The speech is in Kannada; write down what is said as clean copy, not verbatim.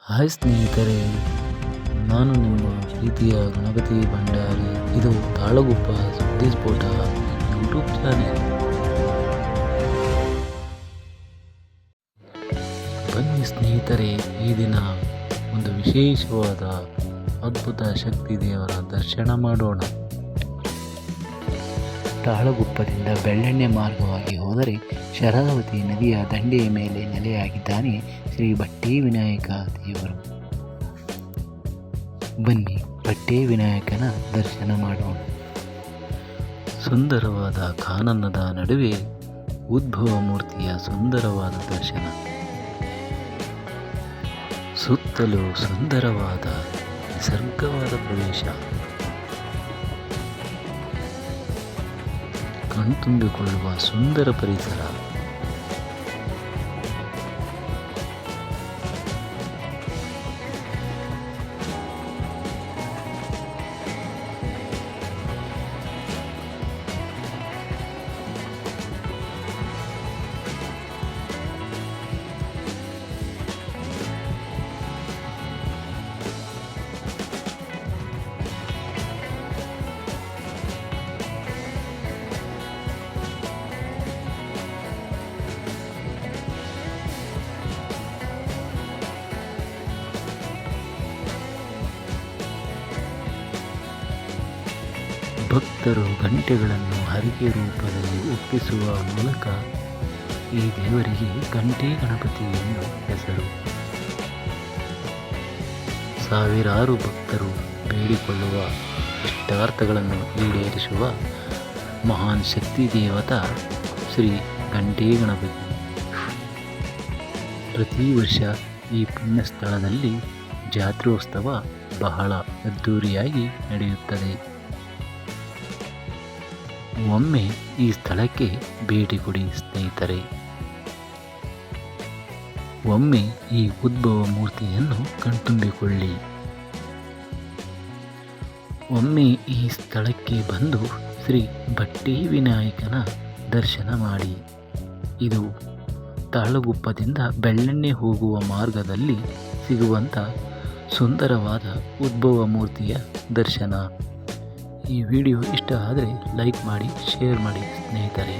ಹಾಯ್ ಸ್ನೇಹಿತರೆ, ನಾನು ನಿಮ್ಮ ಪ್ರೀತಿಯ ಗಣಪತಿ ಭಂಡಾರಿ. ಇದು ತಾಳಗುಪ್ಪ ಸುದ್ದಿ ಸ್ಫೋಟ ಯೂಟ್ಯೂಬ್ ಚಾನೆಲ್. ಬನ್ನಿ ಸ್ನೇಹಿತರೆ, ಈ ದಿನ ಒಂದು ವಿಶೇಷವಾದ ಅದ್ಭುತ ಶಕ್ತಿ ದೇವರ ದರ್ಶನ ಮಾಡೋಣ. ತಾಳಗುಪ್ಪದಿಂದ ಬೆಳ್ಳೆಣ್ಣೆ ಮಾರ್ಗವಾಗಿ ಹೋದರೆ ಶರಾವತಿ ನದಿಯ ದಂಡೆಯ ಮೇಲೆ ನೆಲೆಯಾಗಿದ್ದಾನೆ ಶ್ರೀ ಭಟ್ಟೆ ವಿನಾಯಕ ದೇವರು. ಬನ್ನಿ ಭಟ್ಟೆ ವಿನಾಯಕನ ದರ್ಶನ ಮಾಡೋಣ. ಸುಂದರವಾದ ಕಾನನದ ನಡುವೆ ಉದ್ಭವ ಮೂರ್ತಿಯ ಸುಂದರವಾದ ದರ್ಶನ. ಸುತ್ತಲೂ ಸುಂದರವಾದ ನಿಸರ್ಗವಾದ ಪ್ರವೇಶ. ಕಣ್ತುಂಬಿಕೊಳ್ಳುವ ಸುಂದರ ಪರಿಸರ. ಭಕ್ತರು ಗಂಟೆಗಳನ್ನು ಹರಕೆ ರೂಪದಲ್ಲಿ ಒಪ್ಪಿಸುವ ಮೂಲಕ ಈ ದೇವರಿಗೆ ಗಂಟೆ ಗಣಪತಿ ಎಂದು ಹೆಸರು. ಸಾವಿರಾರು ಭಕ್ತರು ಬೇಡಿಕೊಳ್ಳುವ ಇಷ್ಟಾರ್ಥಗಳನ್ನು ಈಡೇರಿಸುವ ಮಹಾನ್ ಶಕ್ತಿ ದೇವತಾ ಶ್ರೀ ಗಂಟೆ ಗಣಪತಿ. ಪ್ರತಿ ವರ್ಷ ಈ ಪುಣ್ಯ ಸ್ಥಳದಲ್ಲಿ ಜಾತ್ರೋತ್ಸವ ಬಹಳ ಅದ್ದೂರಿಯಾಗಿ ನಡೆಯುತ್ತದೆ. ಒಮ್ಮೆ ಈ ಸ್ಥಳಕ್ಕೆ ಭೇಟಿ ಕೊಡಿ ಸ್ನೇಹಿತರೆ. ಒಮ್ಮೆ ಈ ಉದ್ಭವ ಮೂರ್ತಿಯನ್ನು ಕಣ್ತುಂಬಿಕೊಳ್ಳಿ. ಒಮ್ಮೆ ಈ ಸ್ಥಳಕ್ಕೆ ಬಂದು ಶ್ರೀ ಭಟ್ಟೆ ವಿನಾಯಕನ ದರ್ಶನ ಮಾಡಿ. ಇದು ತಾಳಗುಪ್ಪದಿಂದ ಬೆಳ್ಳೆಣ್ಣೆ ಹೋಗುವ ಮಾರ್ಗದಲ್ಲಿ ಸಿಗುವಂಥ ಸುಂದರವಾದ ಉದ್ಭವ ಮೂರ್ತಿಯ ದರ್ಶನ. ಈ ವಿಡಿಯೋ ಇಷ್ಟ ಆದರೆ ಲೈಕ್ ಮಾಡಿ, ಶೇರ್ ಮಾಡಿ ಸ್ನೇಹಿತರೆ.